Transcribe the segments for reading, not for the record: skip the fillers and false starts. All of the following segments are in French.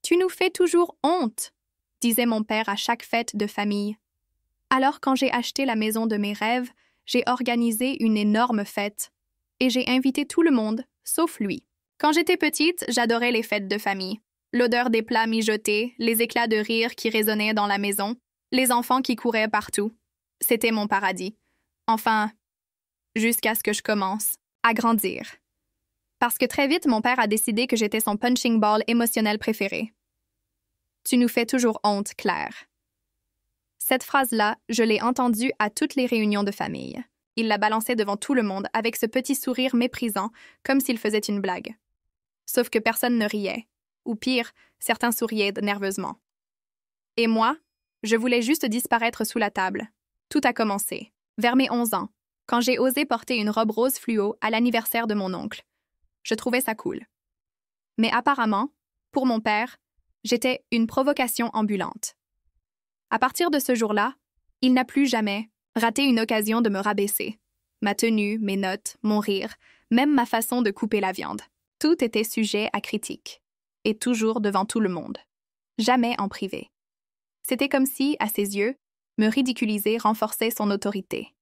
Tu nous fais toujours honte, disait mon père à chaque fête de famille. Alors quand j'ai acheté la maison de mes rêves, j'ai organisé une énorme fête. Et j'ai invité tout le monde, sauf lui. Quand j'étais petite, j'adorais les fêtes de famille. L'odeur des plats mijotés, les éclats de rire qui résonnaient dans la maison, les enfants qui couraient partout. C'était mon paradis. Enfin, jusqu'à ce que je commence à grandir. Parce que très vite, mon père a décidé que j'étais son punching ball émotionnel préféré. Tu nous fais toujours honte, Claire. Cette phrase-là, je l'ai entendue à toutes les réunions de famille. Il la balançait devant tout le monde avec ce petit sourire méprisant, comme s'il faisait une blague. Sauf que personne ne riait. Ou pire, certains souriaient nerveusement. Et moi, je voulais juste disparaître sous la table. Tout a commencé, vers mes 11 ans, quand j'ai osé porter une robe rose fluo à l'anniversaire de mon oncle. Je trouvais ça cool. Mais apparemment, pour mon père, j'étais une provocation ambulante. À partir de ce jour-là, il n'a plus jamais raté une occasion de me rabaisser. Ma tenue, mes notes, mon rire, même ma façon de couper la viande. Tout était sujet à critique. Et toujours devant tout le monde. Jamais en privé. C'était comme si, à ses yeux, me ridiculiser renforçait son autorité.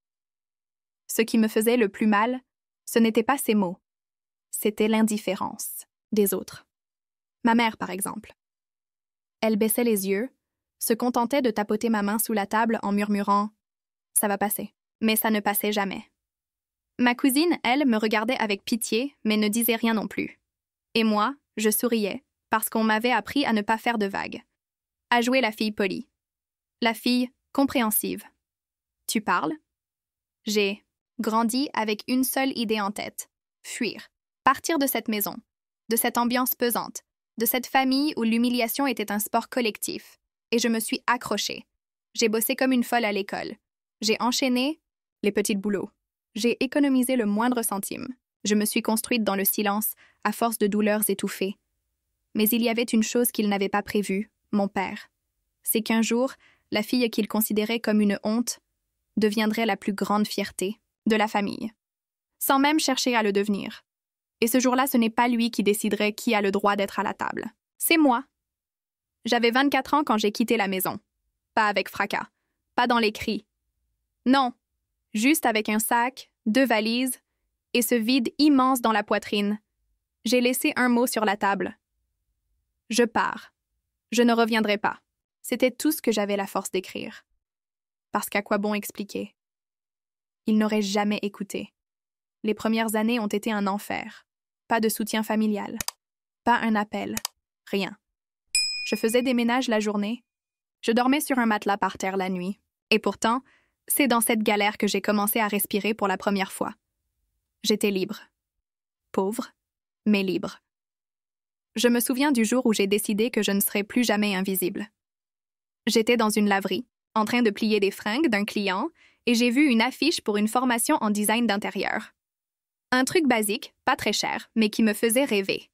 Ce qui me faisait le plus mal, ce n'était pas ces mots. C'était l'indifférence des autres. Ma mère, par exemple. Elle baissait les yeux, se contentait de tapoter ma main sous la table en murmurant « Ça va passer ». Mais ça ne passait jamais. Ma cousine, elle, me regardait avec pitié, mais ne disait rien non plus. Et moi, je souriais, parce qu'on m'avait appris à ne pas faire de vagues. À jouer la fille polie. La fille compréhensive. Tu parles? J'ai grandi avec une seule idée en tête. Fuir. Partir de cette maison. De cette ambiance pesante. De cette famille où l'humiliation était un sport collectif. Et je me suis accrochée. J'ai bossé comme une folle à l'école. J'ai enchaîné les petits boulots. J'ai économisé le moindre centime. Je me suis construite dans le silence, à force de douleurs étouffées. Mais il y avait une chose qu'il n'avait pas prévue, mon père. C'est qu'un jour, la fille qu'il considérait comme une honte deviendrait la plus grande fierté de la famille, sans même chercher à le devenir. Et ce jour-là, ce n'est pas lui qui déciderait qui a le droit d'être à la table. C'est moi. J'avais 24 ans quand j'ai quitté la maison. Pas avec fracas, pas dans les cris. Non, juste avec un sac, 2 valises et ce vide immense dans la poitrine. J'ai laissé un mot sur la table. Je pars. Je ne reviendrai pas. C'était tout ce que j'avais la force d'écrire. Parce qu'à quoi bon expliquer? Il n'aurait jamais écouté. Les premières années ont été un enfer. Pas de soutien familial. Pas un appel. Rien. Je faisais des ménages la journée. Je dormais sur un matelas par terre la nuit. Et pourtant, c'est dans cette galère que j'ai commencé à respirer pour la première fois. J'étais libre. Pauvre, mais libre. Je me souviens du jour où j'ai décidé que je ne serais plus jamais invisible. J'étais dans une laverie, en train de plier des fringues d'un client, et j'ai vu une affiche pour une formation en design d'intérieur. Un truc basique, pas très cher, mais qui me faisait rêver.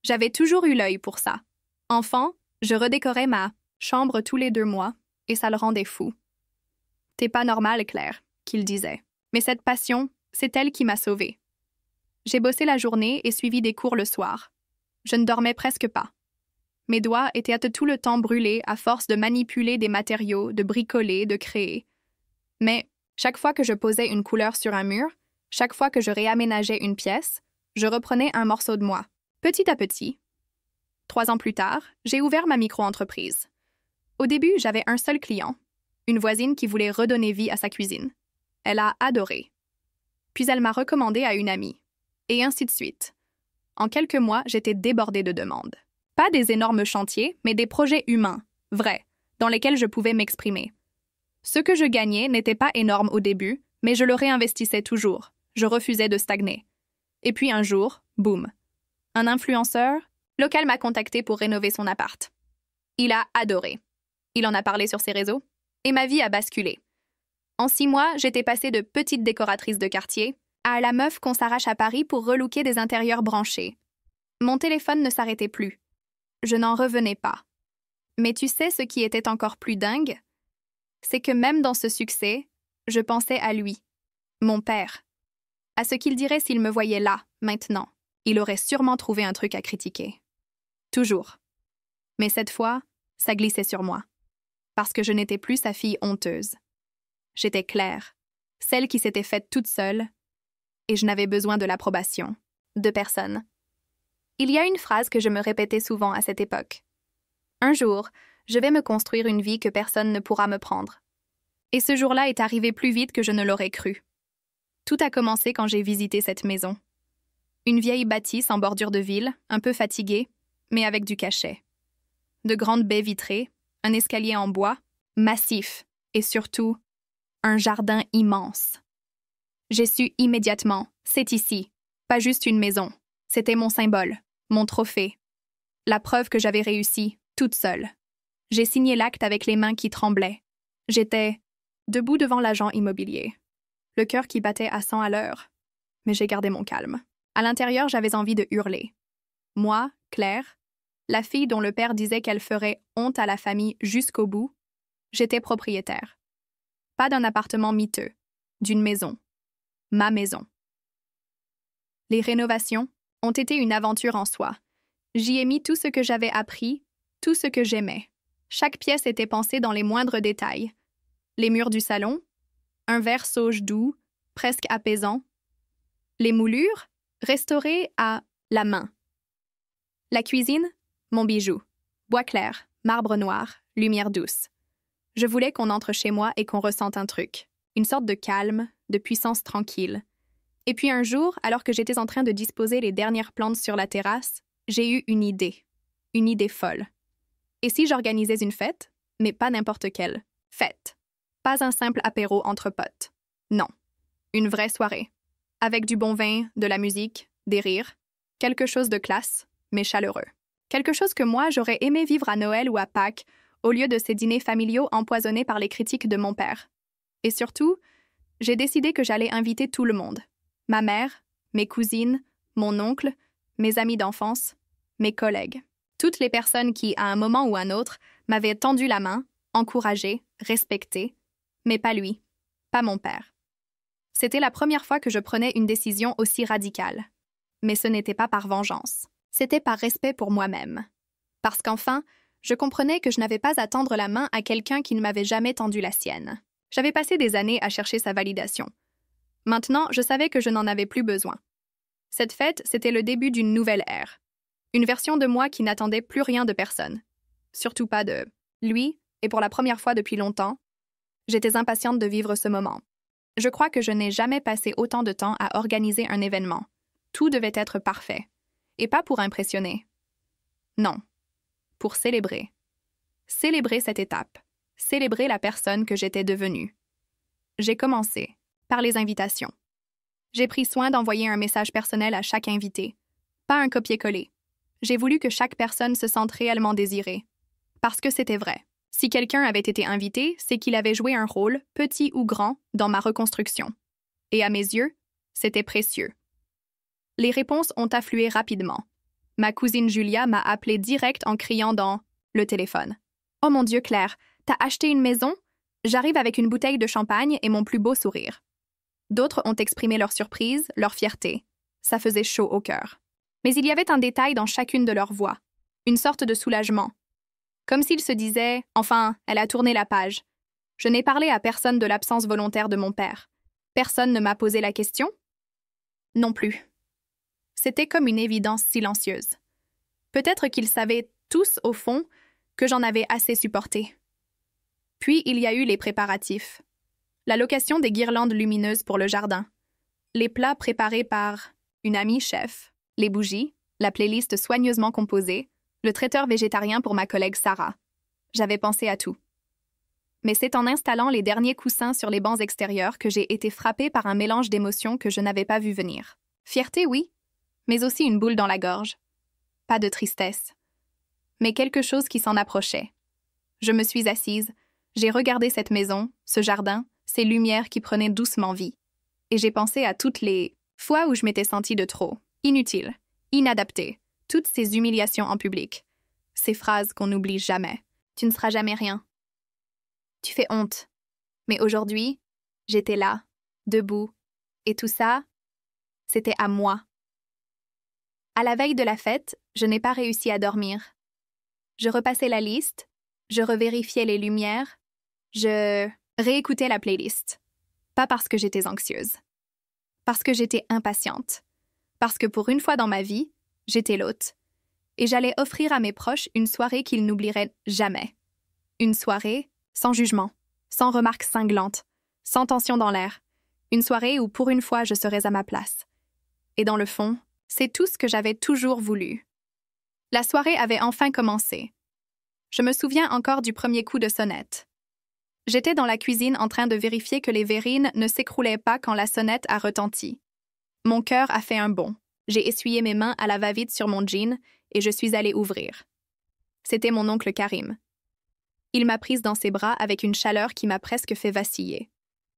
J'avais toujours eu l'œil pour ça. Enfant, je redécorais ma chambre tous les 2 mois, et ça le rendait fou. « T'es pas normale, Claire », qu'il disait. Mais cette passion, c'est elle qui m'a sauvée. J'ai bossé la journée et suivi des cours le soir. Je ne dormais presque pas. Mes doigts étaient tout le temps brûlés à force de manipuler des matériaux, de bricoler, de créer. Mais chaque fois que je posais une couleur sur un mur, chaque fois que je réaménageais une pièce, je reprenais un morceau de moi. Petit à petit. 3 ans plus tard, j'ai ouvert ma micro-entreprise. Au début, j'avais un seul client, une voisine qui voulait redonner vie à sa cuisine. Elle a adoré. Puis elle m'a recommandé à une amie. Et ainsi de suite. En quelques mois, j'étais débordée de demandes. Pas des énormes chantiers, mais des projets humains, vrais, dans lesquels je pouvais m'exprimer. Ce que je gagnais n'était pas énorme au début, mais je le réinvestissais toujours. Je refusais de stagner. Et puis un jour, boum. Un influenceur local m'a contacté pour rénover son appart. Il a adoré. Il en a parlé sur ses réseaux. Et ma vie a basculé. En 6 mois, j'étais passée de petite décoratrice de quartier à la meuf qu'on s'arrache à Paris pour relooker des intérieurs branchés. Mon téléphone ne s'arrêtait plus. Je n'en revenais pas. Mais tu sais ce qui était encore plus dingue? C'est que même dans ce succès, je pensais à lui, mon père. À ce qu'il dirait s'il me voyait là, maintenant. Il aurait sûrement trouvé un truc à critiquer. Toujours. Mais cette fois, ça glissait sur moi. Parce que je n'étais plus sa fille honteuse. J'étais Claire, celle qui s'était faite toute seule, et je n'avais besoin de l'approbation de personne. Il y a une phrase que je me répétais souvent à cette époque. Un jour, je vais me construire une vie que personne ne pourra me prendre. Et ce jour-là est arrivé plus vite que je ne l'aurais cru. Tout a commencé quand j'ai visité cette maison. Une vieille bâtisse en bordure de ville, un peu fatiguée, mais avec du cachet. De grandes baies vitrées, un escalier en bois, massif, et surtout, un jardin immense. J'ai su immédiatement, c'est ici, pas juste une maison. C'était mon symbole, mon trophée. La preuve que j'avais réussi, toute seule. J'ai signé l'acte avec les mains qui tremblaient. J'étais debout devant l'agent immobilier, le cœur qui battait à 100 à l'heure. Mais j'ai gardé mon calme. À l'intérieur, j'avais envie de hurler. Moi, Claire, la fille dont le père disait qu'elle ferait honte à la famille jusqu'au bout, j'étais propriétaire. Pas d'un appartement miteux, d'une maison. Ma maison. Les rénovations ont été une aventure en soi. J'y ai mis tout ce que j'avais appris, tout ce que j'aimais. Chaque pièce était pensée dans les moindres détails. Les murs du salon, un vert sauge doux, presque apaisant. Les moulures, restaurées à la main. La cuisine, mon bijou. Bois clair, marbre noir, lumière douce. Je voulais qu'on entre chez moi et qu'on ressente un truc. Une sorte de calme, de puissance tranquille. Et puis un jour, alors que j'étais en train de disposer les dernières plantes sur la terrasse, j'ai eu une idée folle. Et si j'organisais une fête, mais pas n'importe quelle fête, pas un simple apéro entre potes, non, une vraie soirée, avec du bon vin, de la musique, des rires, quelque chose de classe, mais chaleureux. Quelque chose que moi, j'aurais aimé vivre à Noël ou à Pâques, au lieu de ces dîners familiaux empoisonnés par les critiques de mon père. Et surtout, j'ai décidé que j'allais inviter tout le monde. Ma mère, mes cousines, mon oncle, mes amis d'enfance, mes collègues. Toutes les personnes qui, à un moment ou un autre, m'avaient tendu la main, encouragé, respecté, mais pas lui, pas mon père. C'était la première fois que je prenais une décision aussi radicale. Mais ce n'était pas par vengeance. C'était par respect pour moi-même. Parce qu'enfin, je comprenais que je n'avais pas à tendre la main à quelqu'un qui ne m'avait jamais tendu la sienne. J'avais passé des années à chercher sa validation. Maintenant, je savais que je n'en avais plus besoin. Cette fête, c'était le début d'une nouvelle ère. Une version de moi qui n'attendait plus rien de personne. Surtout pas de lui, et pour la première fois depuis longtemps, j'étais impatiente de vivre ce moment. Je crois que je n'ai jamais passé autant de temps à organiser un événement. Tout devait être parfait. Et pas pour impressionner. Non. Pour célébrer. Célébrer cette étape. Célébrer la personne que j'étais devenue. J'ai commencé par les invitations. J'ai pris soin d'envoyer un message personnel à chaque invité. Pas un copier-coller. J'ai voulu que chaque personne se sente réellement désirée. Parce que c'était vrai. Si quelqu'un avait été invité, c'est qu'il avait joué un rôle, petit ou grand, dans ma reconstruction. Et à mes yeux, c'était précieux. Les réponses ont afflué rapidement. Ma cousine Julia m'a appelée direct en criant dans le téléphone. « Oh mon Dieu, Claire, t'as acheté une maison? J'arrive avec une bouteille de champagne et mon plus beau sourire. » D'autres ont exprimé leur surprise, leur fierté. Ça faisait chaud au cœur. Mais il y avait un détail dans chacune de leurs voix. Une sorte de soulagement. Comme s'ils se disaient « Enfin, elle a tourné la page. » Je n'ai parlé à personne de l'absence volontaire de mon père. Personne ne m'a posé la question? Non plus. C'était comme une évidence silencieuse. Peut-être qu'ils savaient tous, au fond, que j'en avais assez supporté. Puis il y a eu les préparatifs. La location des guirlandes lumineuses pour le jardin. Les plats préparés par une amie chef. Les bougies, la playlist soigneusement composée, le traiteur végétarien pour ma collègue Sarah. J'avais pensé à tout. Mais c'est en installant les derniers coussins sur les bancs extérieurs que j'ai été frappée par un mélange d'émotions que je n'avais pas vu venir. Fierté, oui, mais aussi une boule dans la gorge. Pas de tristesse, mais quelque chose qui s'en approchait. Je me suis assise, j'ai regardé cette maison, ce jardin, ces lumières qui prenaient doucement vie. Et j'ai pensé à toutes les fois où je m'étais sentie de trop, inutile, inadaptée, toutes ces humiliations en public. Ces phrases qu'on n'oublie jamais. Tu ne seras jamais rien. Tu fais honte. Mais aujourd'hui, j'étais là, debout. Et tout ça, c'était à moi. À la veille de la fête, je n'ai pas réussi à dormir. Je repassais la liste, je revérifiais les lumières, je réécoutais la playlist. Pas parce que j'étais anxieuse. Parce que j'étais impatiente. Parce que pour une fois dans ma vie, j'étais l'hôte. Et j'allais offrir à mes proches une soirée qu'ils n'oublieraient jamais. Une soirée sans jugement, sans remarques cinglantes, sans tension dans l'air. Une soirée où pour une fois je serais à ma place. Et dans le fond, c'est tout ce que j'avais toujours voulu. La soirée avait enfin commencé. Je me souviens encore du premier coup de sonnette. J'étais dans la cuisine en train de vérifier que les verrines ne s'écroulaient pas quand la sonnette a retenti. Mon cœur a fait un bond. J'ai essuyé mes mains à la va-vite sur mon jean et je suis allée ouvrir. C'était mon oncle Karim. Il m'a prise dans ses bras avec une chaleur qui m'a presque fait vaciller.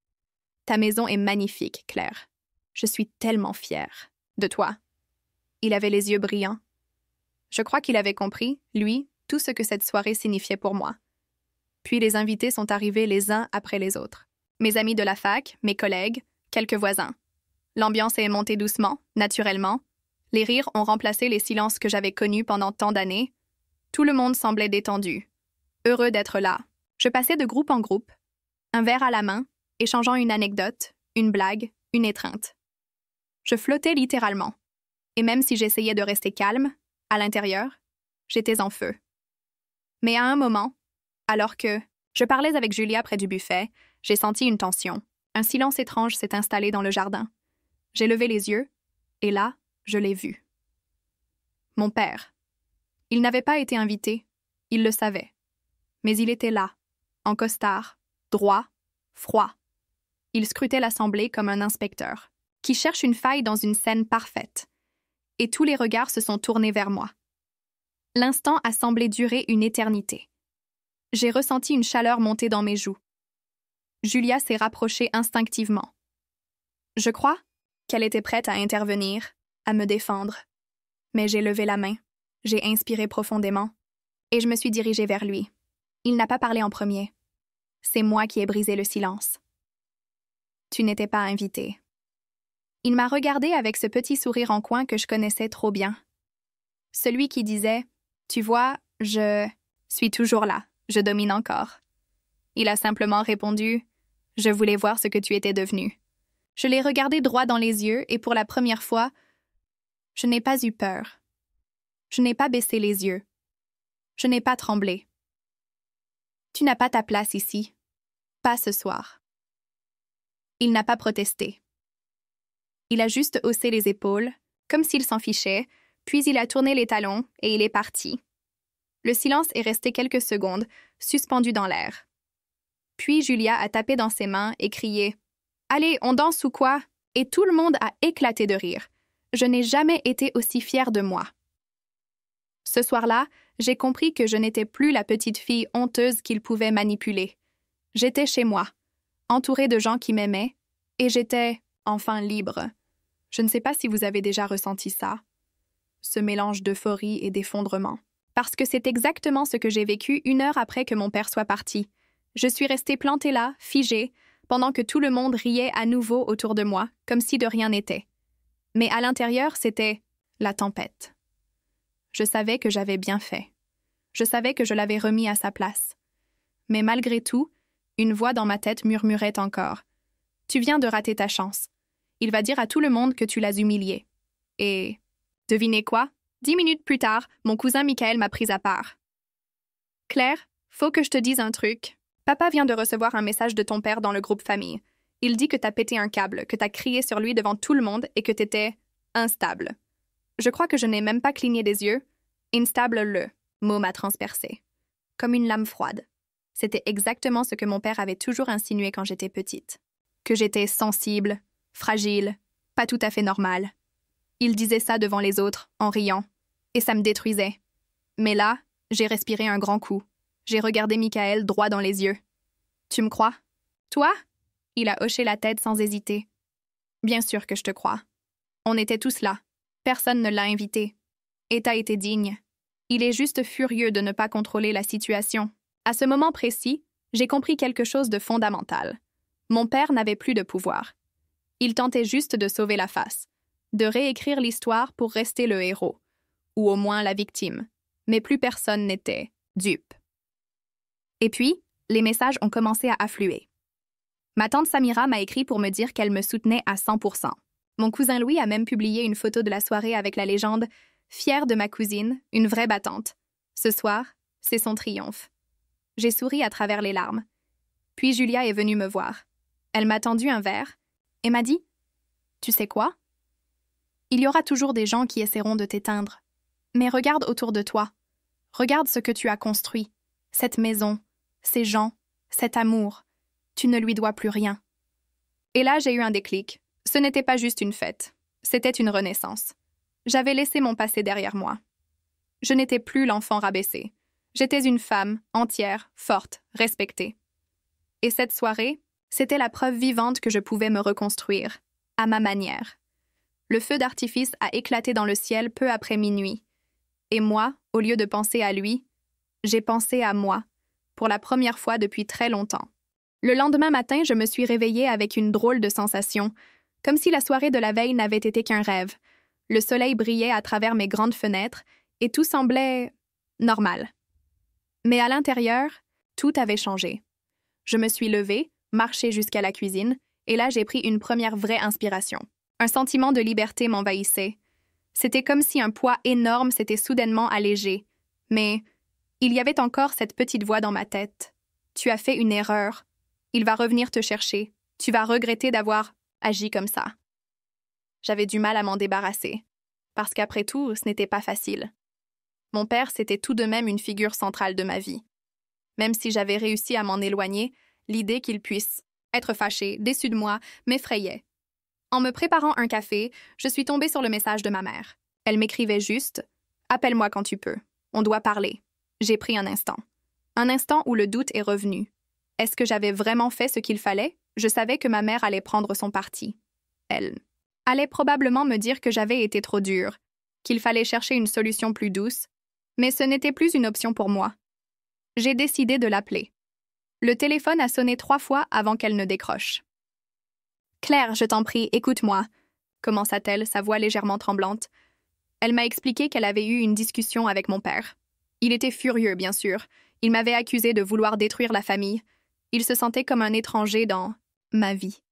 « Ta maison est magnifique, Claire. Je suis tellement fière de toi. » Il avait les yeux brillants. Je crois qu'il avait compris, lui, tout ce que cette soirée signifiait pour moi. Puis les invités sont arrivés les uns après les autres. Mes amis de la fac, mes collègues, quelques voisins. L'ambiance est montée doucement, naturellement. Les rires ont remplacé les silences que j'avais connus pendant tant d'années. Tout le monde semblait détendu, heureux d'être là. Je passais de groupe en groupe, un verre à la main, échangeant une anecdote, une blague, une étreinte. Je flottais littéralement. Et même si j'essayais de rester calme, à l'intérieur, j'étais en feu. Mais à un moment, alors que je parlais avec Julia près du buffet, j'ai senti une tension. Un silence étrange s'est installé dans le jardin. J'ai levé les yeux, et là, je l'ai vu. Mon père. Il n'avait pas été invité, il le savait. Mais il était là, en costard, droit, froid. Il scrutait l'assemblée comme un inspecteur, qui cherche une faille dans une scène parfaite. Et tous les regards se sont tournés vers moi. L'instant a semblé durer une éternité. J'ai ressenti une chaleur monter dans mes joues. Julia s'est rapprochée instinctivement. Je crois qu'elle était prête à intervenir, à me défendre. Mais j'ai levé la main, j'ai inspiré profondément, et je me suis dirigée vers lui. Il n'a pas parlé en premier. C'est moi qui ai brisé le silence. Tu n'étais pas invité. Il m'a regardée avec ce petit sourire en coin que je connaissais trop bien. Celui qui disait « Tu vois, je suis toujours là, je domine encore. » Il a simplement répondu « Je voulais voir ce que tu étais devenu. » Je l'ai regardé droit dans les yeux et pour la première fois, je n'ai pas eu peur. Je n'ai pas baissé les yeux. Je n'ai pas tremblé. Tu n'as pas ta place ici. Pas ce soir. Il n'a pas protesté. Il a juste haussé les épaules, comme s'il s'en fichait, puis il a tourné les talons et il est parti. Le silence est resté quelques secondes, suspendu dans l'air. Puis Julia a tapé dans ses mains et crié « Allez, on danse ou quoi ?» Et tout le monde a éclaté de rire. Je n'ai jamais été aussi fière de moi. Ce soir-là, j'ai compris que je n'étais plus la petite fille honteuse qu'il pouvait manipuler. J'étais chez moi, entourée de gens qui m'aimaient, et j'étais enfin libre. Je ne sais pas si vous avez déjà ressenti ça, ce mélange d'euphorie et d'effondrement. Parce que c'est exactement ce que j'ai vécu 1 heure après que mon père soit parti. Je suis restée plantée là, figée, pendant que tout le monde riait à nouveau autour de moi, comme si de rien n'était. Mais à l'intérieur, c'était la tempête. Je savais que j'avais bien fait. Je savais que je l'avais remis à sa place. Mais malgré tout, une voix dans ma tête murmurait encore. « Tu viens de rater ta chance. Il va dire à tout le monde que tu l'as humilié. » Et, devinez quoi? 10 minutes plus tard, mon cousin Michael m'a prise à part. « Claire, faut que je te dise un truc. Papa vient de recevoir un message de ton père dans le groupe famille. Il dit que t'as pété un câble, que t'as crié sur lui devant tout le monde et que t'étais instable. Je crois que je n'ai même pas cligné des yeux. Instable, le mot m'a transpercé. Comme une lame froide. C'était exactement ce que mon père avait toujours insinué quand j'étais petite. Que j'étais sensible, fragile, pas tout à fait normale. Il disait ça devant les autres, en riant. Et ça me détruisait. Mais là, j'ai respiré un grand coup. J'ai regardé Michael droit dans les yeux. « Tu me crois? Toi? » Il a hoché la tête sans hésiter. « Bien sûr que je te crois. On était tous là. Personne ne l'a invité. Et t'as été digne. Il est juste furieux de ne pas contrôler la situation. » À ce moment précis, j'ai compris quelque chose de fondamental. Mon père n'avait plus de pouvoir. Il tentait juste de sauver la face, de réécrire l'histoire pour rester le héros, ou au moins la victime. mais plus personne n'était dupe. Et puis, les messages ont commencé à affluer. Ma tante Samira m'a écrit pour me dire qu'elle me soutenait à 100%. Mon cousin Louis a même publié une photo de la soirée avec la légende « Fière de ma cousine, une vraie battante. Ce soir, c'est son triomphe. » J'ai souri à travers les larmes. Puis Julia est venue me voir. Elle m'a tendu un verre et m'a dit « Tu sais quoi? Il y aura toujours des gens qui essaieront de t'éteindre. Mais regarde autour de toi. Regarde ce que tu as construit. Cette maison, ces gens, cet amour. Tu ne lui dois plus rien. » Et là, j'ai eu un déclic. Ce n'était pas juste une fête. C'était une renaissance. J'avais laissé mon passé derrière moi. Je n'étais plus l'enfant rabaissé. J'étais une femme, entière, forte, respectée. Et cette soirée, c'était la preuve vivante que je pouvais me reconstruire, à ma manière. Le feu d'artifice a éclaté dans le ciel peu après minuit. Et moi, au lieu de penser à lui, j'ai pensé à moi, pour la première fois depuis très longtemps. Le lendemain matin, je me suis réveillée avec une drôle de sensation, comme si la soirée de la veille n'avait été qu'un rêve. Le soleil brillait à travers mes grandes fenêtres et tout semblait normal. Mais à l'intérieur, tout avait changé. Je me suis levée, marché jusqu'à la cuisine, et là j'ai pris une première vraie inspiration. Un sentiment de liberté m'envahissait. C'était comme si un poids énorme s'était soudainement allégé. Mais il y avait encore cette petite voix dans ma tête. « Tu as fait une erreur. Il va revenir te chercher. Tu vas regretter d'avoir agi comme ça. » J'avais du mal à m'en débarrasser, parce qu'après tout, ce n'était pas facile. Mon père, c'était tout de même une figure centrale de ma vie. Même si j'avais réussi à m'en éloigner, l'idée qu'il puisse être fâché, déçu de moi, m'effrayait. En me préparant un café, je suis tombée sur le message de ma mère. Elle m'écrivait juste « Appelle-moi quand tu peux. On doit parler. » J'ai pris un instant. Un instant où le doute est revenu. Est-ce que j'avais vraiment fait ce qu'il fallait? Je savais que ma mère allait prendre son parti. Elle allait probablement me dire que j'avais été trop dure, qu'il fallait chercher une solution plus douce, mais ce n'était plus une option pour moi. J'ai décidé de l'appeler. Le téléphone a sonné 3 fois avant qu'elle ne décroche. « Claire, je t'en prie, écoute-moi, » commença-t-elle, sa voix légèrement tremblante. Elle m'a expliqué qu'elle avait eu une discussion avec mon père. Il était furieux, bien sûr. Il m'avait accusé de vouloir détruire la famille. Il se sentait comme un étranger dans ma vie.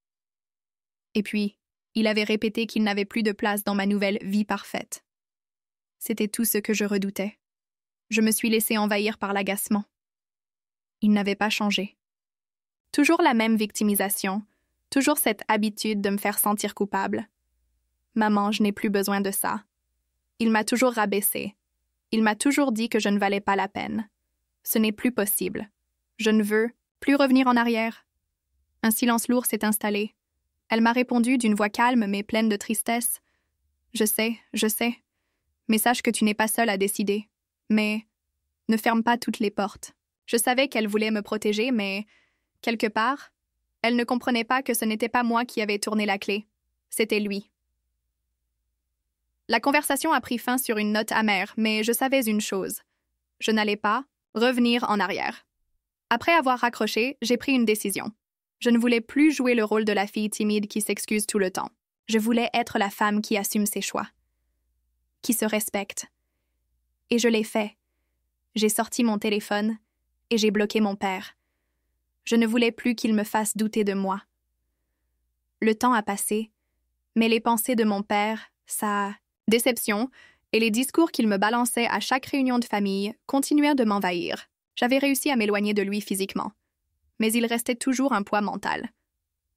Et puis, il avait répété qu'il n'avait plus de place dans ma nouvelle vie parfaite. C'était tout ce que je redoutais. Je me suis laissée envahir par l'agacement. Il n'avait pas changé. Toujours la même victimisation, toujours cette habitude de me faire sentir coupable. Maman, je n'ai plus besoin de ça. Il m'a toujours rabaissée. Il m'a toujours dit que je ne valais pas la peine. Ce n'est plus possible. Je ne veux plus revenir en arrière. Un silence lourd s'est installé. Elle m'a répondu d'une voix calme mais pleine de tristesse. « Je sais, mais sache que tu n'es pas seule à décider. Mais ne ferme pas toutes les portes. » Je savais qu'elle voulait me protéger, mais, quelque part, elle ne comprenait pas que ce n'était pas moi qui avais tourné la clé. C'était lui. La conversation a pris fin sur une note amère, mais je savais une chose. Je n'allais pas revenir en arrière. Après avoir raccroché, j'ai pris une décision. Je ne voulais plus jouer le rôle de la fille timide qui s'excuse tout le temps. Je voulais être la femme qui assume ses choix, qui se respecte. Et je l'ai fait. J'ai sorti mon téléphone et j'ai bloqué mon père. Je ne voulais plus qu'il me fasse douter de moi. Le temps a passé, mais les pensées de mon père, sa déception et les discours qu'il me balançait à chaque réunion de famille continuèrent de m'envahir. J'avais réussi à m'éloigner de lui physiquement, mais il restait toujours un poids mental.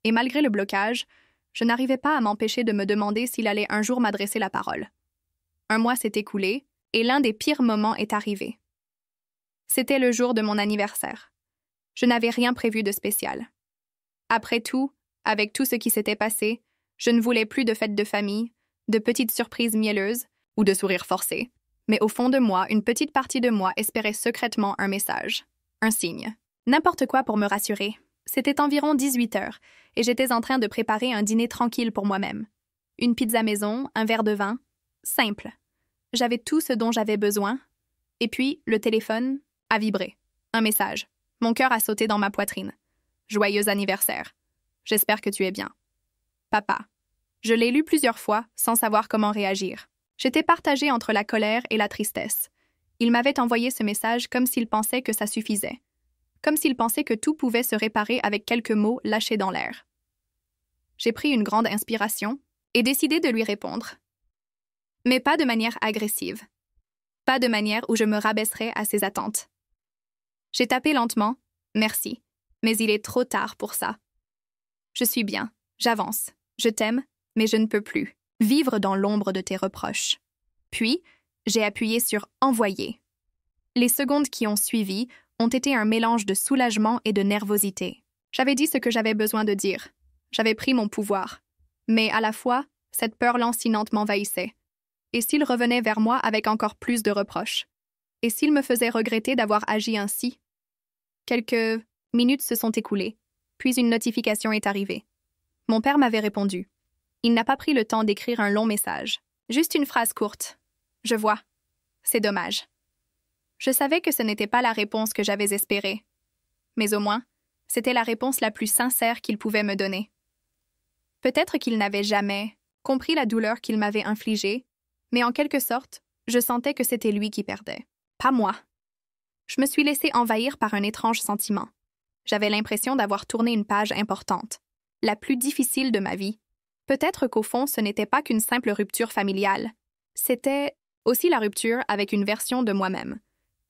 Et malgré le blocage, je n'arrivais pas à m'empêcher de me demander s'il allait un jour m'adresser la parole. Un mois s'est écoulé, et l'un des pires moments est arrivé. C'était le jour de mon anniversaire. Je n'avais rien prévu de spécial. Après tout, avec tout ce qui s'était passé, je ne voulais plus de fêtes de famille, de petites surprises mielleuses ou de sourires forcés. Mais au fond de moi, une petite partie de moi espérait secrètement un message, un signe. N'importe quoi pour me rassurer. C'était environ 18 heures, et j'étais en train de préparer un dîner tranquille pour moi-même. Une pizza maison, un verre de vin, simple. J'avais tout ce dont j'avais besoin. Et puis, le téléphone a vibré. Un message. Mon cœur a sauté dans ma poitrine. Joyeux anniversaire. J'espère que tu es bien. Papa. Je l'ai lu plusieurs fois, sans savoir comment réagir. J'étais partagée entre la colère et la tristesse. Il m'avait envoyé ce message comme s'il pensait que ça suffisait. Comme s'il pensait que tout pouvait se réparer avec quelques mots lâchés dans l'air. J'ai pris une grande inspiration et décidé de lui répondre. Mais pas de manière agressive. Pas de manière où je me rabaisserais à ses attentes. J'ai tapé lentement, merci, mais il est trop tard pour ça. Je suis bien, j'avance, je t'aime, mais je ne peux plus vivre dans l'ombre de tes reproches. Puis, j'ai appuyé sur « Envoyer ». Les secondes qui ont suivi ont été un mélange de soulagement et de nervosité. J'avais dit ce que j'avais besoin de dire. J'avais pris mon pouvoir. Mais à la fois, cette peur lancinante m'envahissait. Et s'il revenait vers moi avec encore plus de reproches? Et s'il me faisait regretter d'avoir agi ainsi? Quelques minutes se sont écoulées, puis une notification est arrivée. Mon père m'avait répondu. Il n'a pas pris le temps d'écrire un long message. Juste une phrase courte. Je vois. C'est dommage. Je savais que ce n'était pas la réponse que j'avais espérée. Mais au moins, c'était la réponse la plus sincère qu'il pouvait me donner. Peut-être qu'il n'avait jamais compris la douleur qu'il m'avait infligée, mais en quelque sorte, je sentais que c'était lui qui perdait, pas moi. Je me suis laissée envahir par un étrange sentiment. J'avais l'impression d'avoir tourné une page importante, la plus difficile de ma vie. Peut-être qu'au fond, ce n'était pas qu'une simple rupture familiale. C'était aussi la rupture avec une version de moi-même.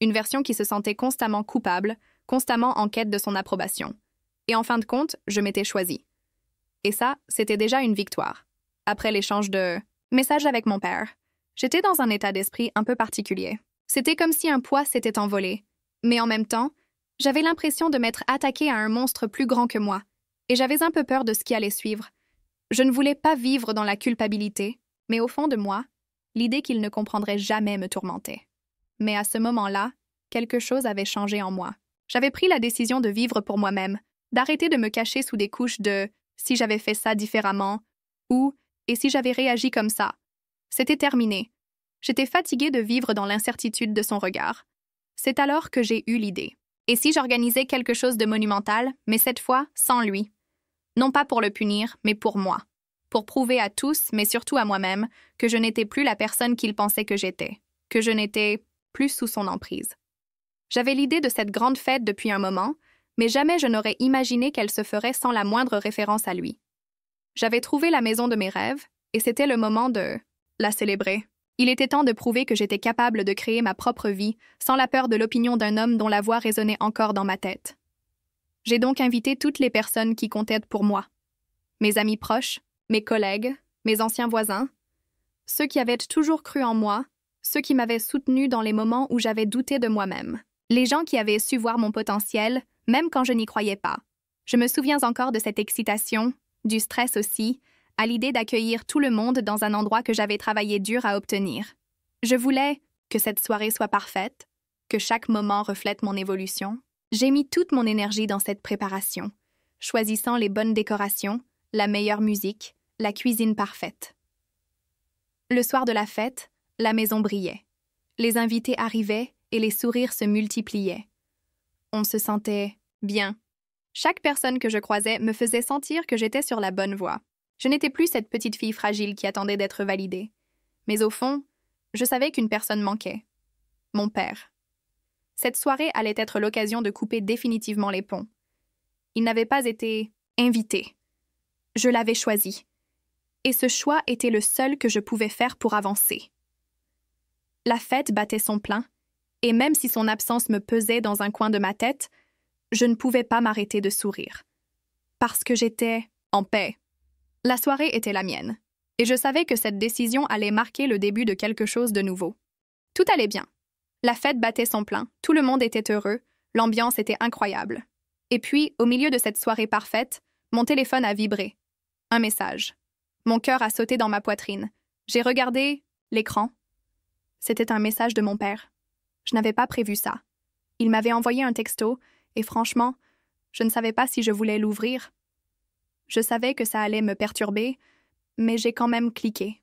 Une version qui se sentait constamment coupable, constamment en quête de son approbation. Et en fin de compte, je m'étais choisie. Et ça, c'était déjà une victoire. Après l'échange de messages avec mon père, j'étais dans un état d'esprit un peu particulier. C'était comme si un poids s'était envolé. Mais en même temps, j'avais l'impression de m'être attaquée à un monstre plus grand que moi. Et j'avais un peu peur de ce qui allait suivre. Je ne voulais pas vivre dans la culpabilité, mais au fond de moi, l'idée qu'il ne comprendrait jamais me tourmentait. Mais à ce moment-là, quelque chose avait changé en moi. J'avais pris la décision de vivre pour moi-même, d'arrêter de me cacher sous des couches de « si j'avais fait ça différemment » ou « et si j'avais réagi comme ça ». C'était terminé. J'étais fatiguée de vivre dans l'incertitude de son regard. C'est alors que j'ai eu l'idée. Et si j'organisais quelque chose de monumental, mais cette fois sans lui? Non pas pour le punir, mais pour moi. Pour prouver à tous, mais surtout à moi-même, que je n'étais plus la personne qu'il pensait que j'étais. Que je n'étais plus sous son emprise. J'avais l'idée de cette grande fête depuis un moment, mais jamais je n'aurais imaginé qu'elle se ferait sans la moindre référence à lui. J'avais trouvé la maison de mes rêves, et c'était le moment de la célébrer. Il était temps de prouver que j'étais capable de créer ma propre vie, sans la peur de l'opinion d'un homme dont la voix résonnait encore dans ma tête. J'ai donc invité toutes les personnes qui comptaient pour moi. Mes amis proches, mes collègues, mes anciens voisins, ceux qui avaient toujours cru en moi, ceux qui m'avaient soutenu dans les moments où j'avais douté de moi-même. Les gens qui avaient su voir mon potentiel, même quand je n'y croyais pas. Je me souviens encore de cette excitation, du stress aussi, à l'idée d'accueillir tout le monde dans un endroit que j'avais travaillé dur à obtenir. Je voulais que cette soirée soit parfaite, que chaque moment reflète mon évolution. J'ai mis toute mon énergie dans cette préparation, choisissant les bonnes décorations, la meilleure musique, la cuisine parfaite. Le soir de la fête, la maison brillait. Les invités arrivaient et les sourires se multipliaient. On se sentait bien. Chaque personne que je croisais me faisait sentir que j'étais sur la bonne voie. Je n'étais plus cette petite fille fragile qui attendait d'être validée. Mais au fond, je savais qu'une personne manquait. Mon père. Cette soirée allait être l'occasion de couper définitivement les ponts. Il n'avait pas été invité. Je l'avais choisi. Et ce choix était le seul que je pouvais faire pour avancer. La fête battait son plein, et même si son absence me pesait dans un coin de ma tête, je ne pouvais pas m'arrêter de sourire. Parce que j'étais en paix. La soirée était la mienne, et je savais que cette décision allait marquer le début de quelque chose de nouveau. Tout allait bien. La fête battait son plein, tout le monde était heureux, l'ambiance était incroyable. Et puis, au milieu de cette soirée parfaite, mon téléphone a vibré. Un message. Mon cœur a sauté dans ma poitrine. J'ai regardé l'écran. C'était un message de mon père. Je n'avais pas prévu ça. Il m'avait envoyé un texto, et franchement, je ne savais pas si je voulais l'ouvrir. Je savais que ça allait me perturber, mais j'ai quand même cliqué.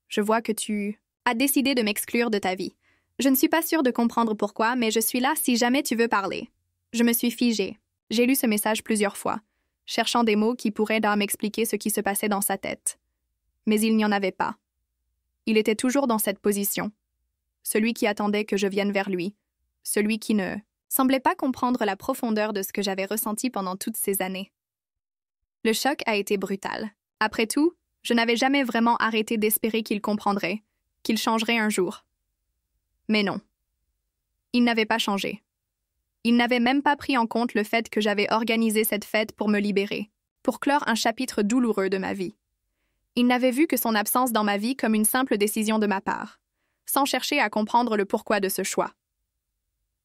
Je vois que tu as décidé de m'exclure de ta vie. Je ne suis pas sûre de comprendre pourquoi, mais je suis là si jamais tu veux parler. Je me suis figée. J'ai lu ce message plusieurs fois, cherchant des mots qui pourraient m'expliquer ce qui se passait dans sa tête. Mais il n'y en avait pas. Il était toujours dans cette position, celui qui attendait que je vienne vers lui, celui qui ne semblait pas comprendre la profondeur de ce que j'avais ressenti pendant toutes ces années. Le choc a été brutal. Après tout, je n'avais jamais vraiment arrêté d'espérer qu'il comprendrait, qu'il changerait un jour. Mais non. Il n'avait pas changé. Il n'avait même pas pris en compte le fait que j'avais organisé cette fête pour me libérer, pour clore un chapitre douloureux de ma vie. Il n'avait vu que son absence dans ma vie comme une simple décision de ma part, sans chercher à comprendre le pourquoi de ce choix.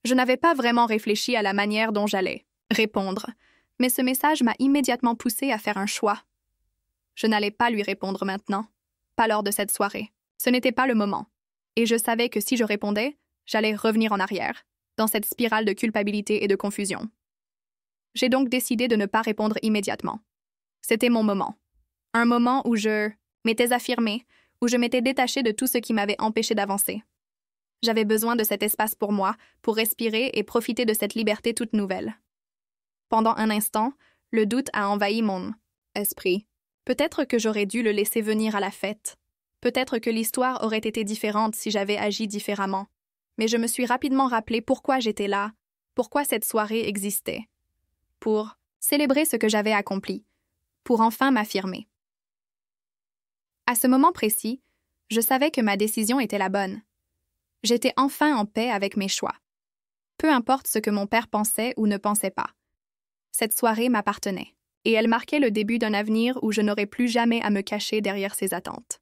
Je n'avais pas vraiment réfléchi à la manière dont j'allais répondre, mais ce message m'a immédiatement poussé à faire un choix. Je n'allais pas lui répondre maintenant, pas lors de cette soirée. Ce n'était pas le moment. Et je savais que si je répondais, j'allais revenir en arrière, dans cette spirale de culpabilité et de confusion. J'ai donc décidé de ne pas répondre immédiatement. C'était mon moment. Un moment où je m'étais affirmée, où je m'étais détachée de tout ce qui m'avait empêché d'avancer. J'avais besoin de cet espace pour moi, pour respirer et profiter de cette liberté toute nouvelle. Pendant un instant, le doute a envahi mon esprit. Peut-être que j'aurais dû le laisser venir à la fête. Peut-être que l'histoire aurait été différente si j'avais agi différemment. Mais je me suis rapidement rappelé pourquoi j'étais là, pourquoi cette soirée existait. Pour célébrer ce que j'avais accompli, pour enfin m'affirmer. À ce moment précis, je savais que ma décision était la bonne. J'étais enfin en paix avec mes choix. Peu importe ce que mon père pensait ou ne pensait pas. Cette soirée m'appartenait, et elle marquait le début d'un avenir où je n'aurais plus jamais à me cacher derrière ses attentes.